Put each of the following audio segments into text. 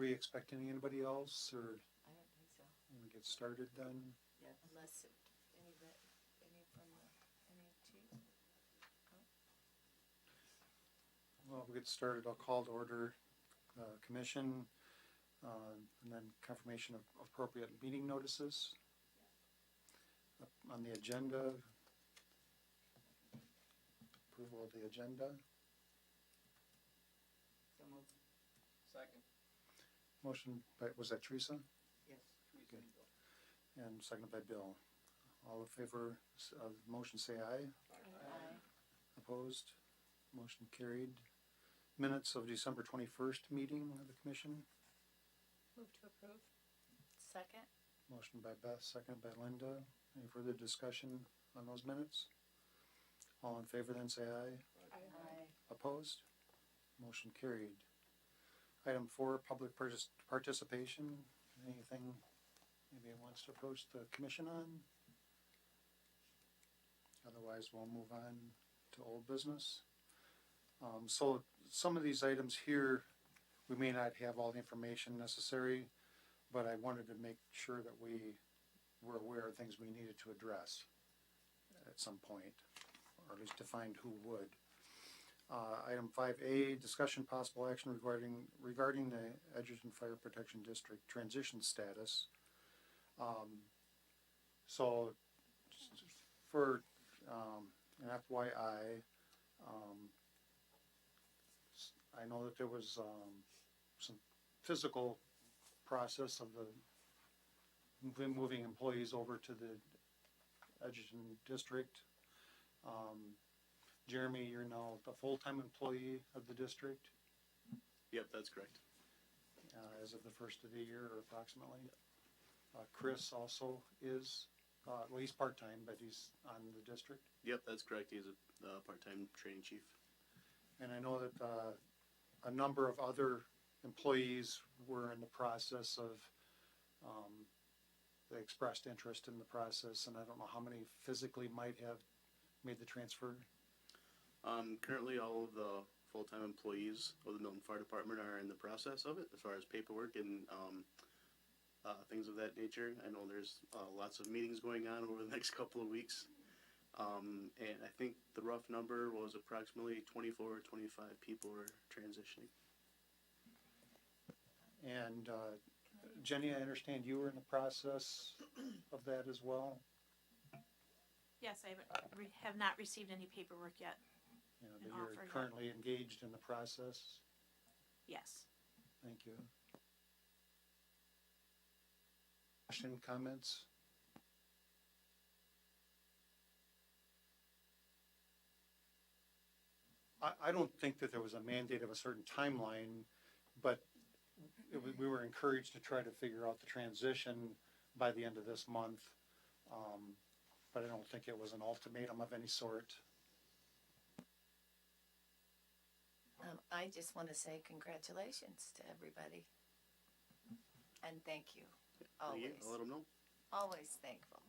we expecting anybody else, or I don't think so. we get started then? Yeah. Unless any from any chiefs? Well, we'll get started. I'll call to order commission, and then confirmation of appropriate meeting notices. On the agenda, approval of the agenda. So moved. Second. Motion by, was that Teresa? Yes. Okay. And seconded by Bill. All in favor of the motion say aye. Aye. Opposed? Motion carried. Minutes of December 21st meeting of the commission. Move to approve. Second? Motion by Beth, seconded by Linda. Any further discussion on those minutes? All in favor then say aye. Aye. Opposed? Motion carried. Item 4, public participation. Anything anybody wants to approach the commission on? Otherwise, we'll move on to old business. So some of these items here, we may not have all the information necessary, but I wanted to make sure that we were aware of things we needed to address at some point, or at least define who would. Item 5A, discussion possible action regarding the Edgerton Fire Protection District transition status. So for an FYI, I know that there was some physical process of the moving employees over to the Edgerton district. Jeremy, you're now a full-time employee of the district Yep, that's correct. as of the first of the year, or approximately. Chris also is, well, he's part-time, but he's on the district. Yep, that's correct. He's a part-time training chief. And I know that a number of other employees were in the process of, they expressed interest in the process, and I don't know how many physically might have made the transfer. Currently, all of the full-time employees of the Milton Fire Department are in the process of it, as far as paperwork and things of that nature. I know there's lots of meetings going on over the next couple of weeks. And I think the rough number was approximately 24 or 25 people were transitioning. And Jenny, I understand you were in the process of that as well. Yes, I have not received any paperwork yet. You know, An that offer you're yet. currently engaged in the process. Yes. Thank you. Question, comments? I don't think that there was a mandate of a certain timeline, but we were encouraged to try to figure out the transition by the end of this month. But I don't think it was an ultimatum of any sort. I just want to say congratulations to everybody. And thank you. I'll let Always. them know. Always thankful.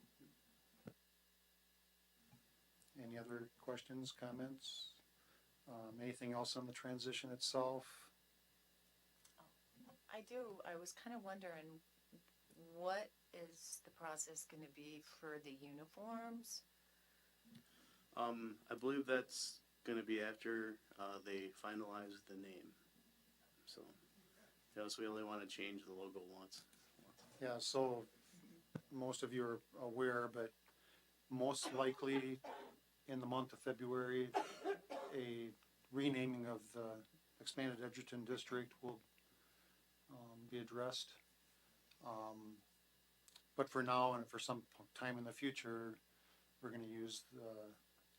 Any other questions, comments? Anything else on the transition itself? I do. I was kind of wondering, what is the process going to be for the uniforms? I believe that's going to be after they finalize the name. So, so we only want to change the logo once. Yeah, so most of you are aware, but most likely in the month of February, a renaming of the expanded Edgerton district will be addressed. But for now and for some time in the future, we're going to use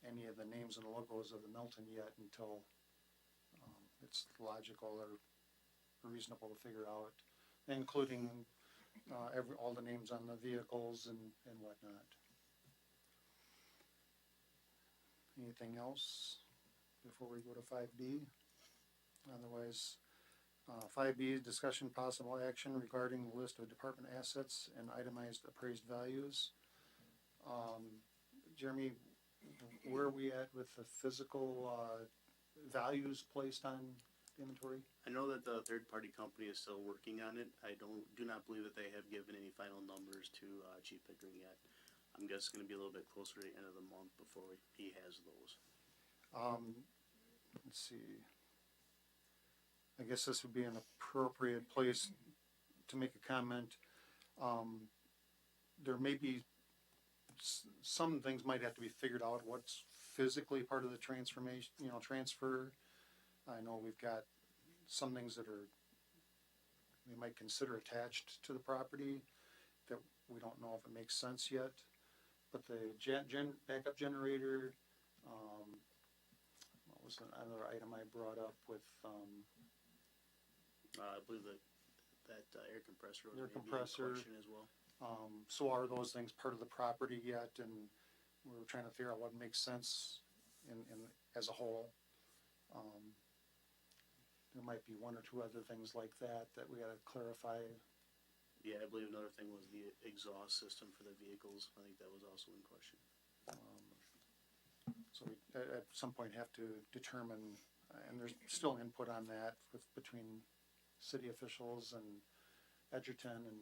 any of the names and logos of the Milton yet until it's logical or reasonable to figure out, including all the names on the vehicles and whatnot. Anything else before we go to 5B? Otherwise, 5B, discussion possible action regarding the list of department assets and itemized appraised values. Jeremy, where are we at with the physical values placed on inventory? I know that the third-party company is still working on it. I do not believe that they have given any final numbers to Chief Pickering yet. I'm guessing it's going to be a little bit closer to the end of the month before he has those. Let's see. I guess this would be an appropriate place to make a comment. There may be, some things might have to be figured out, what's physically part of the transformation, transfer. I know we've got some things that we might consider attached to the property that we don't know if it makes sense yet. But the backup generator, what was another item I brought up with, I believe that air compressor was Air maybe in compressor. question as well. so are those things part of the property yet? And we're trying to figure out what makes sense in as a whole. There might be one or two other things like that we gotta clarify. Yeah, I believe another thing was the exhaust system for the vehicles. I think that was also in question. So we, at some point, have to determine, and there's still input on that between city officials and Edgerton, and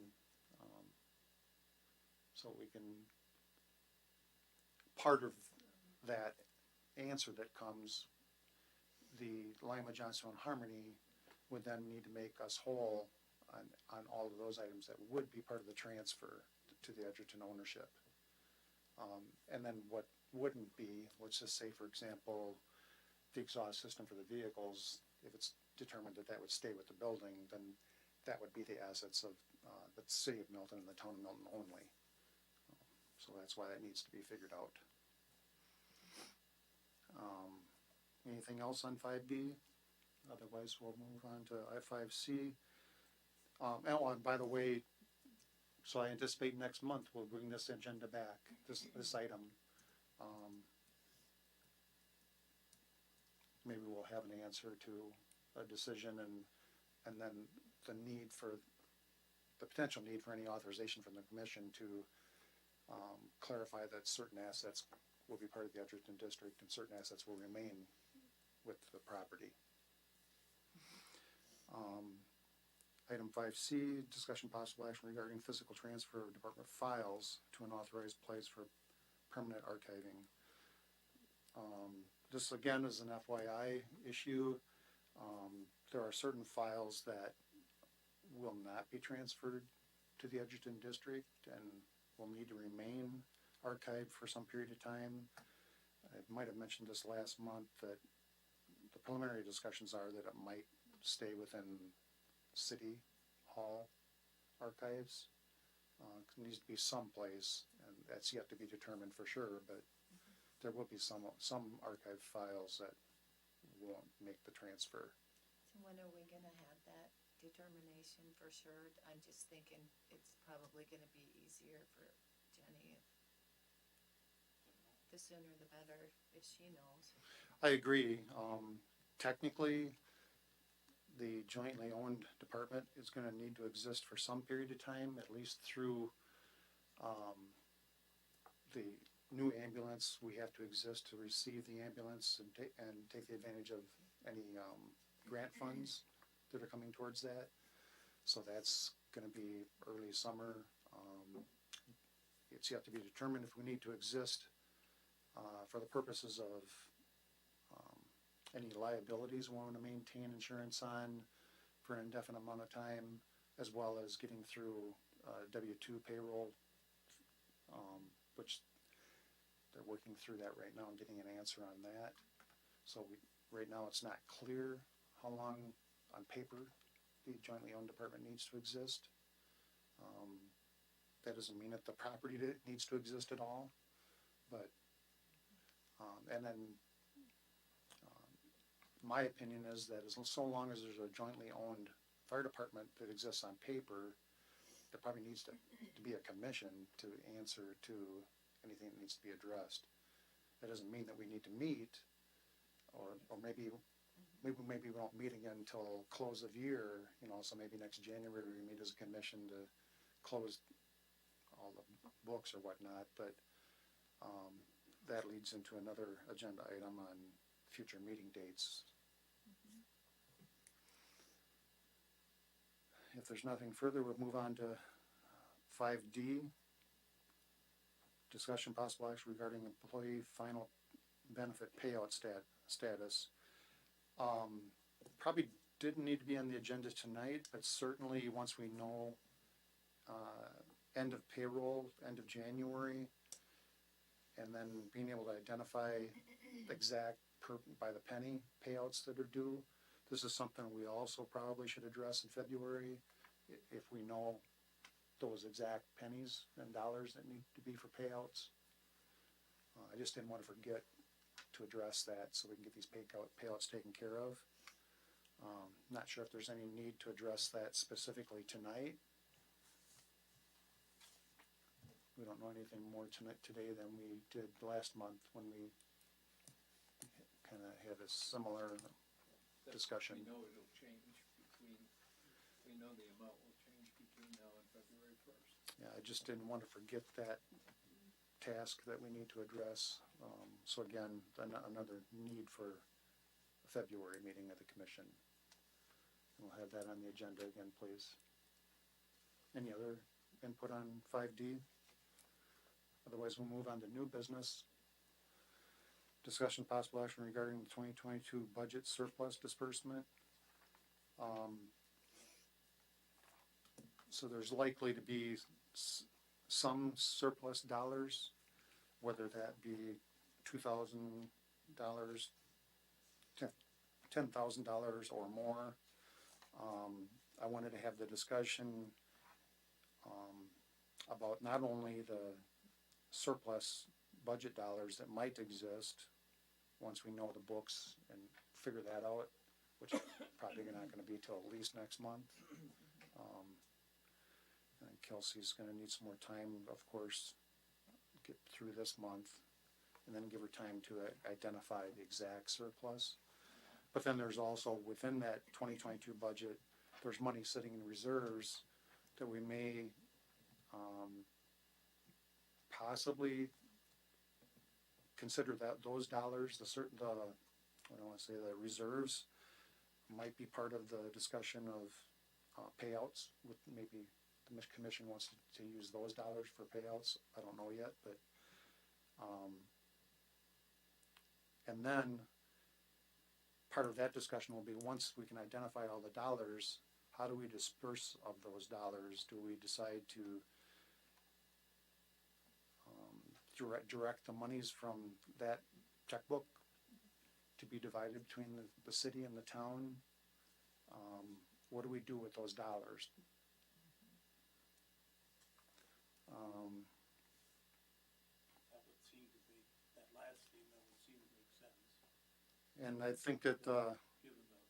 so we can, part of that answer that comes, the Lima, Johnson, and Harmony would then need to make us whole on all of those items that would be part of the transfer to the Edgerton ownership. And then what wouldn't be, let's just say, for example, the exhaust system for the vehicles, if it's determined that would stay with the building, then that would be the assets of the city of Milton and the town of Milton only. So that's why that needs to be figured out. Anything else on 5B? Otherwise, we'll move on to I5C. And by the way, so I anticipate next month we'll bring this agenda back, this item. Maybe we'll have an answer to a decision, and then the potential need for any authorization from the commission to clarify that certain assets will be part of the Edgerton district and certain assets will remain with the property. Item 5C, discussion possible action regarding physical transfer of department files to an authorized place for permanent archiving. This again is an FYI issue. There are certain files that will not be transferred to the Edgerton district and will need to remain archived for some period of time. I might have mentioned this last month that the preliminary discussions are that it might stay within City Hall archives. It needs to be someplace, and that's yet to be determined for sure, but there will be some archive files that won't make the transfer. So when are we gonna have that determination for sure? I'm just thinking it's probably gonna be easier for Jenny the sooner the better, if she knows. I agree. Technically, the jointly owned department is gonna need to exist for some period of time, at least through, the new ambulance. We have to exist to receive the ambulance and take the advantage of any, grant funds that are coming towards that. So that's gonna be early summer. It's yet to be determined if we need to exist, for the purposes of, any liabilities we want to maintain insurance on for an indefinite amount of time, as well as getting through W-2 payroll, which they're working through that right now and getting an answer on that. So right now it's not clear how long on paper the jointly owned department needs to exist. That doesn't mean that the property needs to exist at all, but and then my opinion is that so long as there's a jointly owned fire department that exists on paper, there probably needs to be a commission to answer to anything that needs to be addressed. That doesn't mean that we need to meet, or maybe we won't meet again until close of year, so maybe next January we meet as a commission to close all the books or whatnot, but that leads into another agenda item on future meeting dates. if there's nothing further, we'll move on to 5D. Discussion possible action regarding employee final benefit payout status. Probably didn't need to be on the agenda tonight, but certainly once we know end of payroll, end of January, and then being able to identify exact by the penny payouts that are due. This is something we also probably should address in February if we know those exact pennies and dollars that need to be for payouts. I just didn't want to forget to address that so we can get these payouts taken care of. Not sure if there's any need to address that specifically tonight. We don't know anything more today than we did last month when we kind of had a similar discussion. We know it'll change we know the amount will change between now and February 1st. Yeah, I just didn't want to forget that task that we need to address. So again, another need for a February meeting of the commission. We'll have that on the agenda again, please. Any other input on 5D? Otherwise, we'll move on to new business. Discussion possible action regarding the 2022 budget surplus disbursement. So there's likely to be some surplus dollars, whether that be $2,000, $10,000 or more. I wanted to have the discussion about not only the surplus budget dollars that might exist once we know the books and figure that out, which is probably not going to be till at least next month. And Kelsey's going to need some more time, of course, get through this month and then give her time to identify the exact surplus. But then there's also within that 2022 budget, there's money sitting in reserves that we may possibly consider that those dollars, the reserves might be part of the discussion of payouts. With maybe the commission wants to use those dollars for payouts. I don't know yet, but and then part of that discussion will be once we can identify all the dollars, how do we disperse of those dollars? Do we decide to direct the monies from that checkbook to be divided between the city and the town? What do we do with those dollars? That would seem to be, that last statement would seem to make sense, And I think that given the,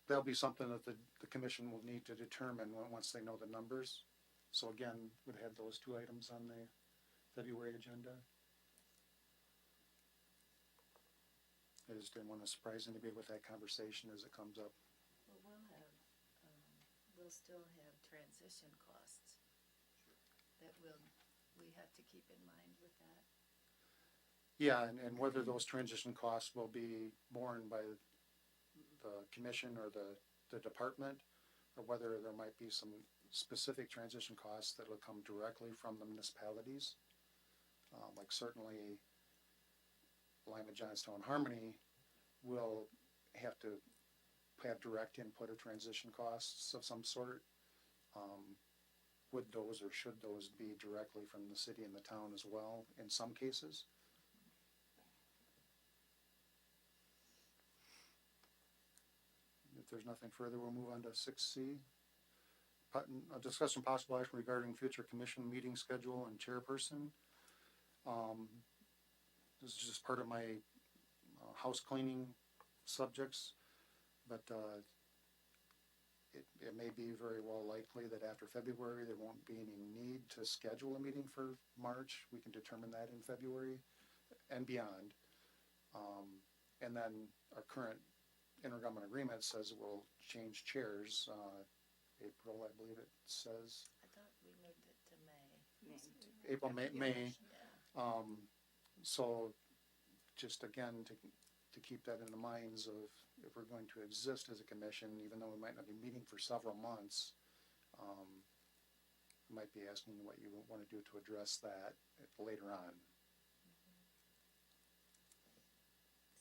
that'll be something that the commission will need to determine once they know the numbers. So again, we'd have those two items on the February agenda. I just didn't want to surprise anybody with that conversation as it comes up. Well, we'll still have transition costs that we have to keep in mind with that. Yeah, and whether those transition costs will be borne by the commission or the department, or whether there might be some specific transition costs that will come directly from the municipalities. Like certainly Lima, Johnstown, Harmony will have to have direct input of transition costs of some sort. Would those or should those be directly from the city and the town as well in some cases? If there's nothing further, we'll move on to 6C. A discussion possible action regarding future commission meeting schedule and chairperson. This is just part of my house cleaning subjects, but it may be very well likely that after February there won't be any need to schedule a meeting for March. We can determine that in February and beyond. And then our current intergovernmental agreement says we'll change chairs. April, I believe it says. I thought we moved it to May. April, May. Yeah. So just again, to keep that in the minds of if we're going to exist as a commission, even though we might not be meeting for several months, I might be asking what you want to do to address that later on.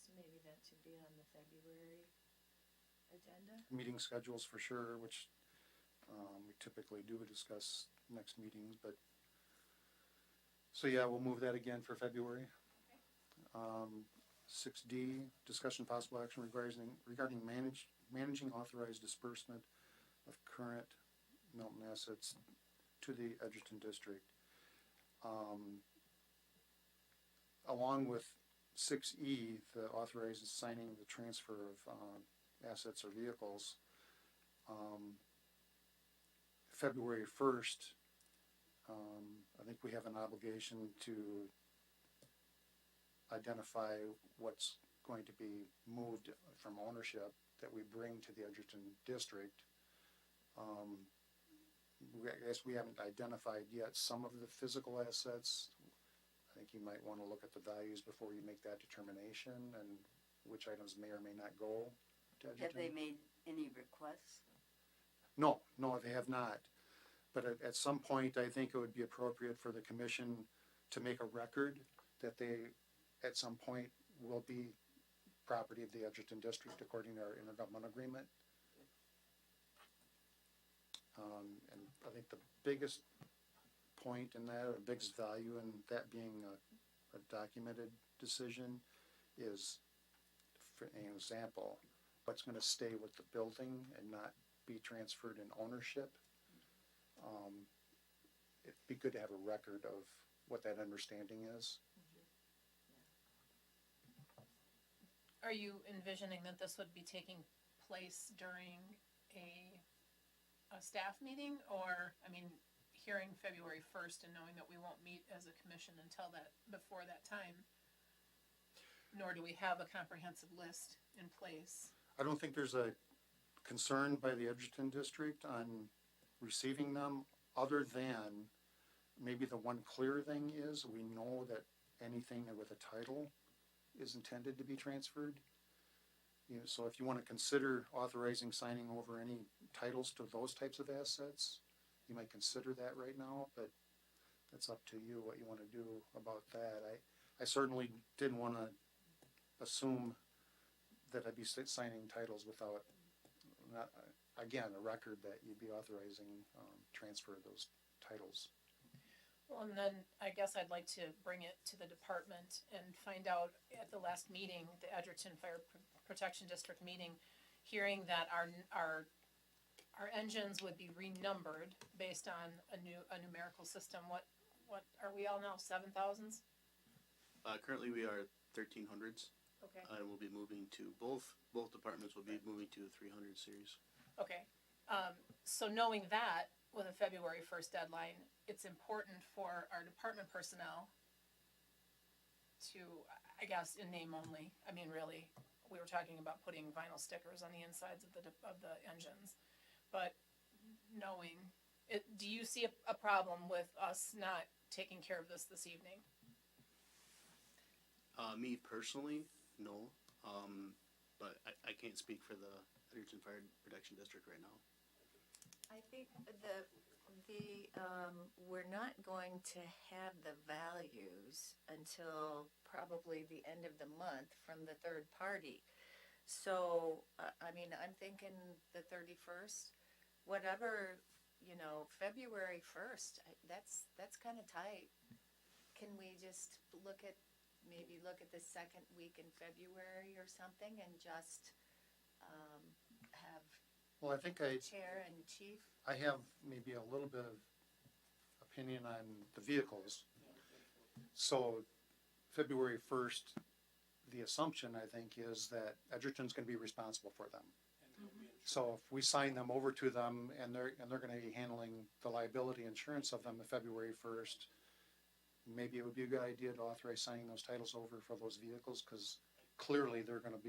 So maybe that should be on the February agenda? Meeting schedules for sure, which we typically do discuss next meetings, but so yeah, we'll move that again for February. 6D, discussion possible action regarding managing authorized disbursement of current Milton assets to the Edgerton District. Along with 6E, the authorizes signing the transfer of assets or vehicles. February 1st, I think we have an obligation to identify what's going to be moved from ownership that we bring to the Edgerton District. I guess we haven't identified yet some of the physical assets. I think you might want to look at the values before you make that determination and which items may or may not go to Edgerton. Have they made any requests? No, they have not. But at some point, I think it would be appropriate for the commission to make a record that they, at some point, will be property of the Edgerton District according to our intergovernmental agreement. And I think the biggest point in that, or biggest value in that being a documented decision is, for an example, what's going to stay with the building and not be transferred in ownership. It'd be good to have a record of what that understanding is. Are you envisioning that this would be taking place during a staff meeting, or, I mean, hearing February 1st and knowing that we won't meet as a commission until before that time, nor do we have a comprehensive list in place? I don't think there's a concern by the Edgerton District on receiving them, other than maybe the one clear thing is we know that anything with a title is intended to be transferred. So if you want to consider authorizing signing over any titles to those types of assets, you might consider that right now, but that's up to you what you want to do about that. I certainly didn't want to assume that I'd be signing titles without, again, a record that you'd be authorizing transfer of those titles. Well, and then I guess I'd like to bring it to the department and find out at the last meeting, the Edgerton Fire Protection District meeting, hearing that our engines would be renumbered based on a numerical system. What are we all now, 7,000s? Currently we are 1300s. Okay. And we'll be moving to both departments will be moving to 300 series. Okay, so knowing that with a February 1st deadline, it's important for our department personnel to, I guess, in name only, I mean, really, we were talking about putting vinyl stickers on the insides of the engines, but knowing, do you see a problem with us not taking care of this evening? Me personally, no, but I can't speak for the Edgerton Fire Protection District right now. I think we're not going to have the values until probably the end of the month from the third party. So, I mean, I'm thinking the 31st, whatever, February 1st, that's kind of tight. Can we just maybe look at the second week in February or something and just have Well, I think chair and chief? I have maybe a little bit of opinion on the vehicles. So February 1st, the assumption, I think, is that Edgerton's going to be responsible for them. So if we sign them over to them and they're going to be handling the liability insurance of them on February 1st, maybe it would be a good idea to authorize signing those titles over for those vehicles, because clearly they're going to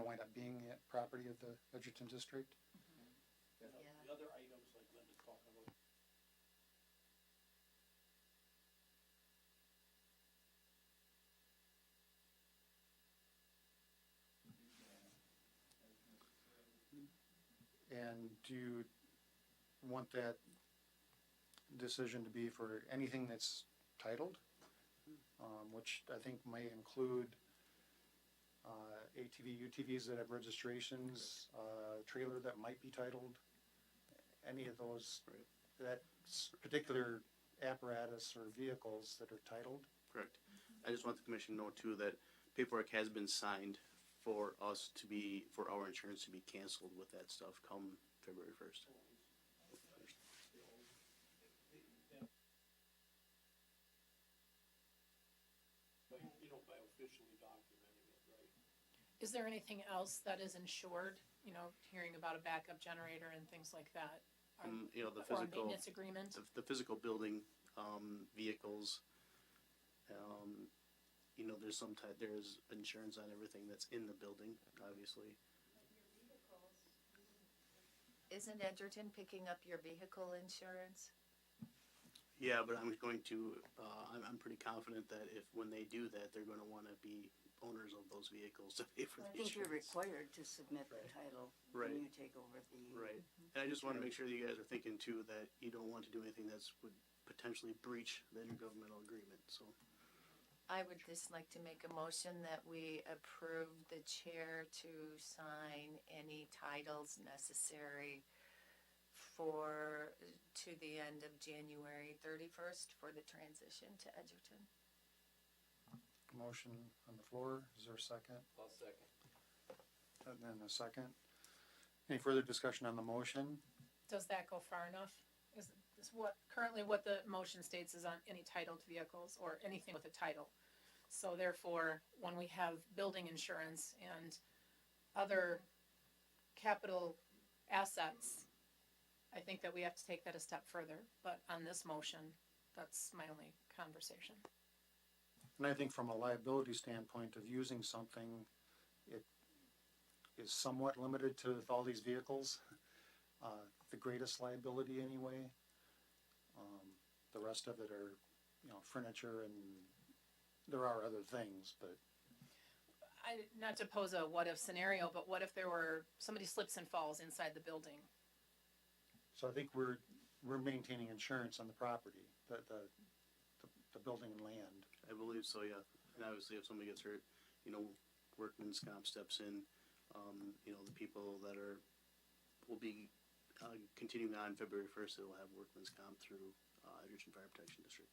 wind up being property of the Edgerton District. The other items like Linda's talking about. And do you want that decision to be for anything that's titled? Which I think may include ATV, UTVs that have registrations, trailer that might be titled, any of those, that particular apparatus or vehicles that are titled. Correct. I just want the commission to know too that paperwork has been signed for us to be, for our insurance to be canceled with that stuff come February 1st. You know, by officially documenting it, right? Is there anything else that is insured, you know, hearing about a backup generator and things like that? You know, the Or a physical, maintenance agreement? the physical building, vehicles, you know, there's there's insurance on everything that's in the building, obviously. Isn't Edgerton picking up your vehicle insurance? Yeah, but I'm going to, I'm pretty confident that if, when they do that, they're gonna wanna be owners of those vehicles to pay for I the think you're insurance. required to submit the title Right. when you take over the. Right, and I just wanna make sure that you guys are thinking too, that you don't want to do anything that's would potentially breach the intergovernmental agreement, so. I would just like to make a motion that we approve the chair to sign any titles necessary to the end of January 31st for the transition to Edgerton. Motion on the floor, is there a second? I'll second. And then a second. Any further discussion on the motion? Does that go far enough? Is what, currently what the motion states is on any titled vehicles or anything with a title. So therefore, when we have building insurance and other capital assets, I think that we have to take that a step further, but on this motion, that's my only conversation. And I think from a liability standpoint of using something, it is somewhat limited to all these vehicles. The greatest liability anyway. The rest of it are, you know, furniture, and there are other things, but Not to pose a what if scenario, but what if there were, somebody slips and falls inside the building? so I think we're maintaining insurance on the property, the building and land. I believe so, yeah. And obviously, if somebody gets hurt, you know, workman's comp steps in. You know, the people that will be continuing on February 1st, they will have workman's comp through Edgerton Fire Protection District.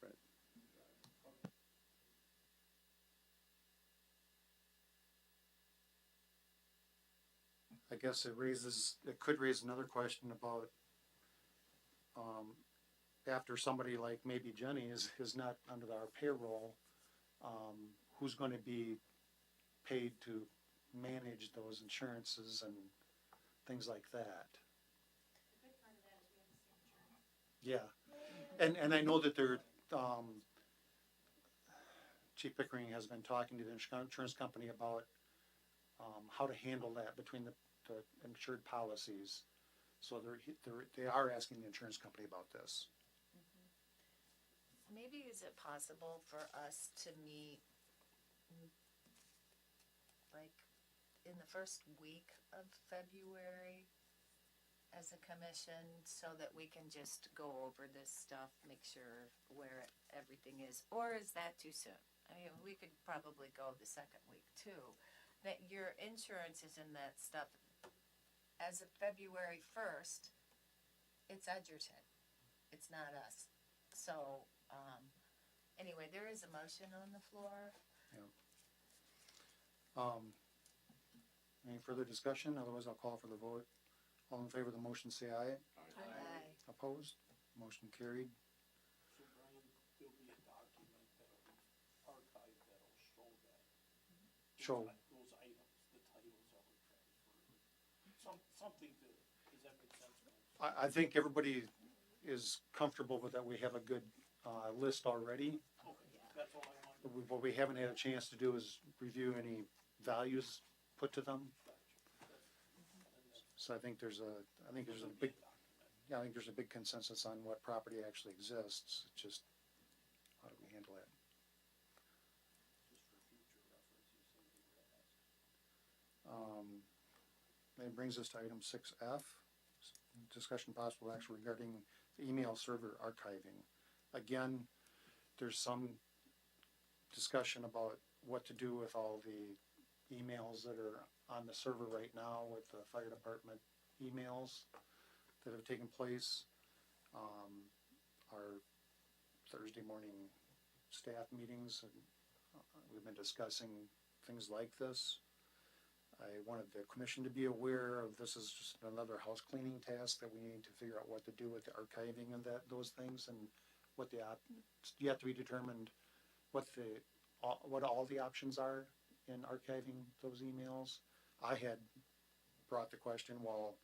Right. I guess it could raise another question about, after somebody like maybe Jenny is not under our payroll, who's gonna be paid to manage those insurances and things like that? Yeah, and I know that Chief Pickering has been talking to the insurance company about, how to handle that between the insured policies. So they are asking the insurance company about this. Maybe is it possible for us to meet like in the first week of February as a commission so that we can just go over this stuff, make sure where everything is? Or is that too soon? I mean, we could probably go the second week too. That your insurance is in that stuff. As of February 1st, it's Edgerton. It's not us. So, anyway, there is a motion on the floor. Any further discussion? Otherwise, I'll call for the vote. All in favor of the motion, say aye. Aye. Opposed? Motion carried. So Brian, there'll be a document that'll be archived that'll show that. Show. Those items, the titles that were transferred. Something to, does that make sense? I think everybody is comfortable with that. We have a good list already. Okay, that's all I wanted. What we haven't had a chance to do is review any values put to them. So I think there's a big consensus on what property actually exists. It's just, how do we handle that? Just for future reference, if somebody were to ask. That brings us to item 6F, discussion possible action regarding the email server archiving. Again, there's some discussion about what to do with all the emails that are on the server right now with the fire department emails that have taken place. Our Thursday morning staff meetings, and we've been discussing things like this. I wanted the commission to be aware of this is just another house cleaning task that we need to figure out what to do with the archiving and those things, and what yet to be determined what all the options are in archiving those emails. I had brought the question, well,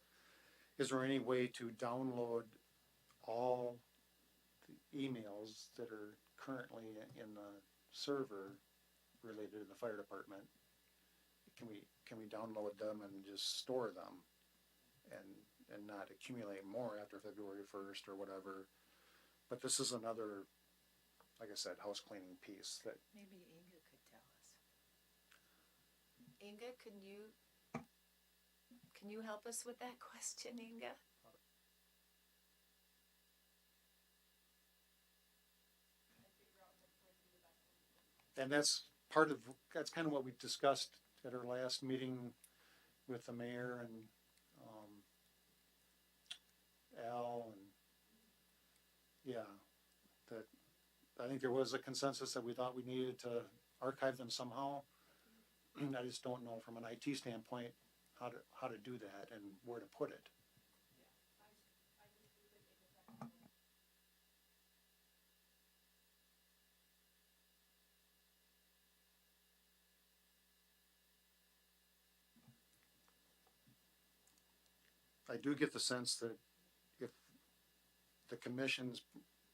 is there any way to download all the emails that are currently in the server related to the fire department? Can we download them and just store them and not accumulate more after February 1st or whatever? But this is another, like I said, house cleaning piece that Maybe Inga could tell us. Inga, can you help us with that question, Inga? and that's kind of what we discussed at our last meeting with the mayor and Al, and that I think there was a consensus that we thought we needed to archive them somehow. I just don't know from an IT standpoint how to do that and where to put it. I do get the sense that if the commission's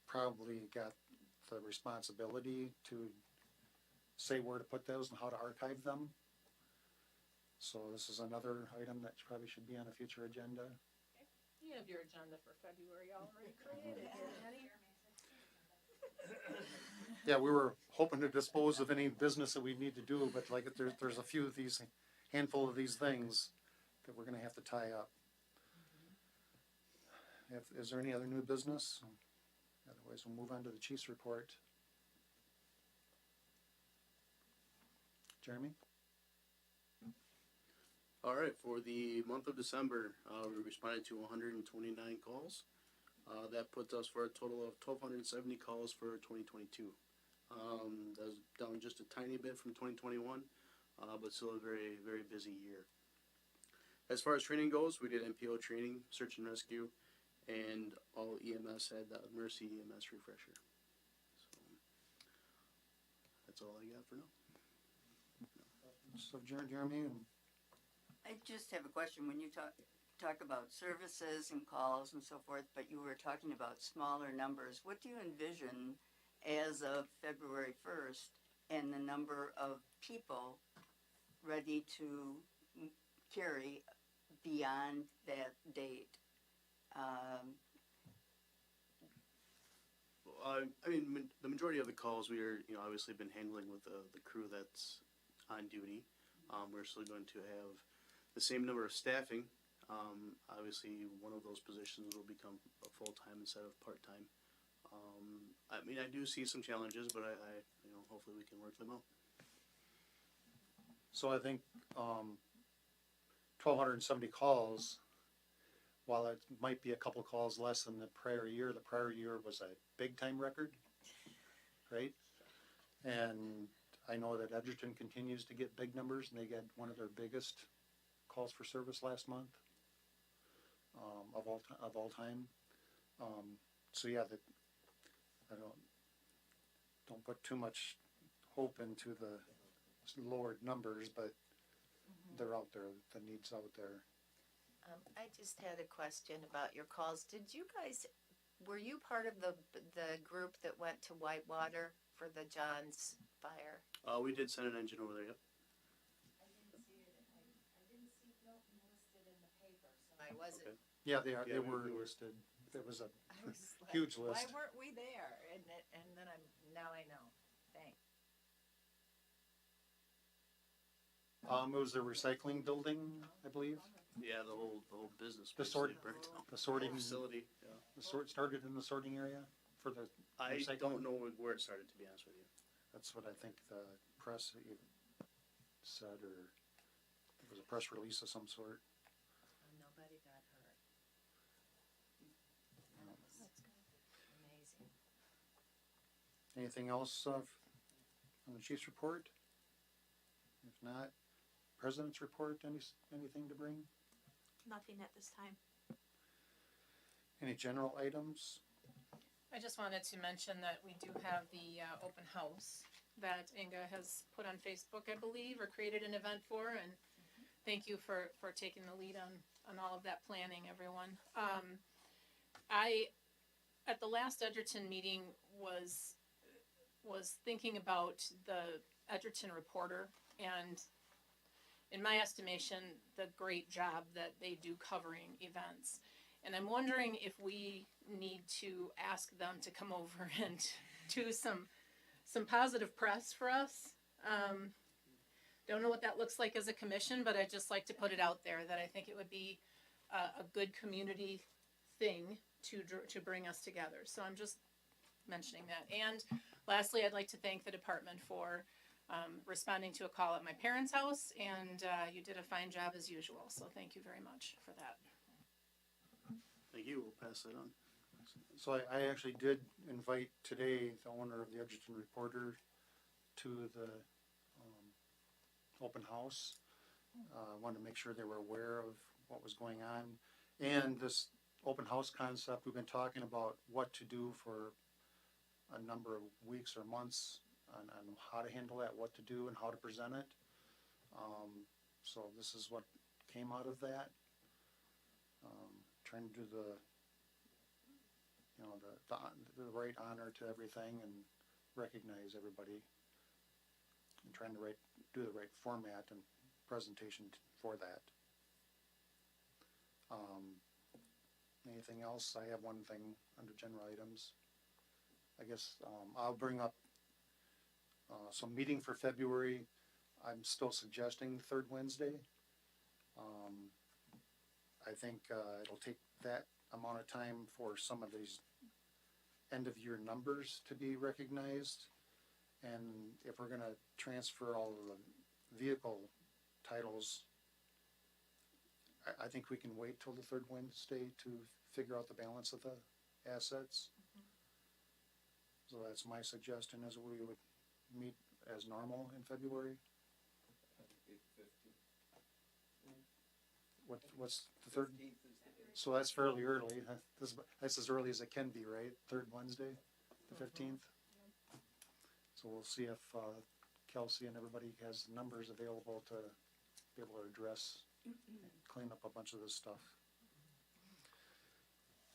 probably got the responsibility to say where to put those and how to archive them. So this is another item that probably should be on a future agenda. You have your agenda for February already created here, Danny. Yeah, we were hoping to dispose of any business that we need to do, but like there's a few of these, handful of these things that we're gonna have to tie up. Is there any other new business? Otherwise, we'll move on to the chief's report. Jeremy? All right, for the month of December, we responded to 129 calls. That puts us for a total of 1,270 calls for 2022. That was down just a tiny bit from 2021, but still a very, very busy year. As far as training goes, we did NPO training, search and rescue, and all EMS had the Mercy EMS refresher. So that's all I got for now. So Jeremy? I just have a question. When you talk about services and calls and so forth, but you were talking about smaller numbers, what do you envision as of February 1st and the number of people ready to carry beyond that date? I mean, the majority of the calls we are, obviously been handling with the crew that's on duty. We're still going to have the same number of staffing. Obviously, one of those positions will become a full-time instead of part-time. I mean, I do see some challenges, but I hopefully we can work them out. So I think 1,270 calls, while it might be a couple calls less than the prior year was a big-time record, right? And I know that Edgerton continues to get big numbers, and they get one of their biggest calls for service last month of all time. So yeah, I don't put too much hope into the lowered numbers, but they're out there. The need's out there. I just had a question about your calls. Were you part of the group that went to Whitewater for the Johns fire? We did send an engine over there, yep. I didn't see Milton listed in the paper, so I wasn't. Okay. Yeah, they are. Yeah, They we were were. listed. There was a I was like, huge list. why weren't we there? And then now I know. Thanks. It was a recycling building, I believe. Yeah, the whole business. The sort, basically burnt down. the sorting, Facility, yeah. the sort started in the sorting area for the I recycling? don't know where it started, to be honest with you. That's what I think the press even said, or it was a press release of some sort. Nobody got hurt. That was amazing. Anything else on the chief's report? If not, president's report, anything to bring? Nothing at this time. Any general items? I just wanted to mention that we do have the open house that Inga has put on Facebook, I believe, or created an event for, and thank you for taking the lead on all of that planning, everyone. At the last Edgerton meeting was thinking about the Edgerton Reporter, and in my estimation, the great job that they do covering events. And I'm wondering if we need to ask them to come over and do some positive press for us. Don't know what that looks like as a commission, but I'd just like to put it out there that I think it would be a good community thing to bring us together. So I'm just mentioning that. And lastly, I'd like to thank the department for responding to a call at my parents' house, and you did a fine job as usual. So thank you very much for that. Thank you, we'll pass that on. So I actually did invite today the owner of the Edgerton Reporter to the open house. Wanted to make sure they were aware of what was going on. And this open house concept, we've been talking about what to do for a number of weeks or months on how to handle that, what to do and how to present it. So this is what came out of that. Trying to do the right honor to everything and recognize everybody, and trying to do the right format and presentation for that. Anything else? I have one thing under general items. I guess I'll bring up some meeting for February. I'm still suggesting third Wednesday. I think it'll take that amount of time for some of these end of year numbers to be recognized. And if we're gonna transfer all of the vehicle titles, I think we can wait till the third Wednesday to figure out the balance of the assets. So that's my suggestion, is we would meet as normal in February. What's the third? 15th is the date. So that's fairly early. That's as early as it can be, right? Third Wednesday, the 15th. So we'll see if Kelsey and everybody has numbers available to be able to address, clean up a bunch of this stuff.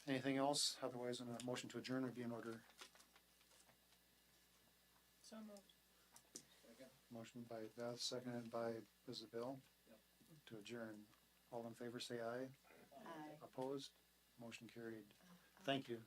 Anything else? Otherwise, a motion to adjourn would be in order. So moved. Second. Motion by Beth, seconded by Isabel. Yep. To adjourn. All in favor say aye. Aye. Opposed? Motion carried. Thank you.